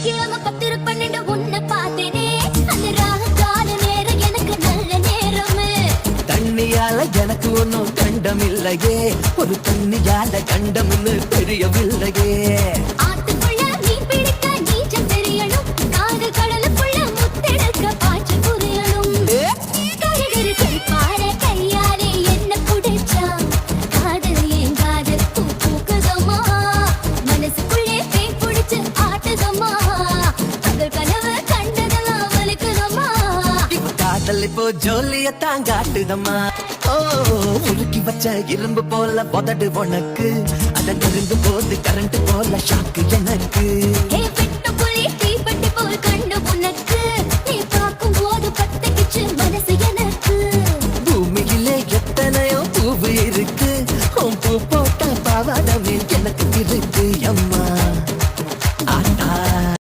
வெள்ளிக்கிழமை 10-12 உன்னை பார்த்தேனே அந்த ராக கால நேரம் எனக்கு நல்ல நேரமே தண்ணியால எனக்கு ஒன்னும் கண்டம் இல்லையே ஒரு தண்ணியால கண்டம்னு தெரியவில்லையே ஆத்துக்குள்ள மீன் பிடிக்க நீச்சல் தெரியணும் காதல் கடலுக்குள்ள முத்தெடுக்க பாய்ச்சல் புரியணும் கழுகரு குறிப்பார கையாலே என்ன புடிச்சா காதல் என் காதல் பூ பூக்குதம்மா மனசுக்குள்ளே பேய் பிடிச்சு ஆட்டுதம்மா பகல் கனவு கண்டதெல்லாம் வலிக்குதம்மா காதல் இப்போ ஜோலியத்தான் காட்டுதம்மா ஓ உருக்கி வச்ச இரும்பு போல உதடு உனக்கு அதை நெருங்கும் போது கரண்ட் போல ஷாக்கு எனக்கு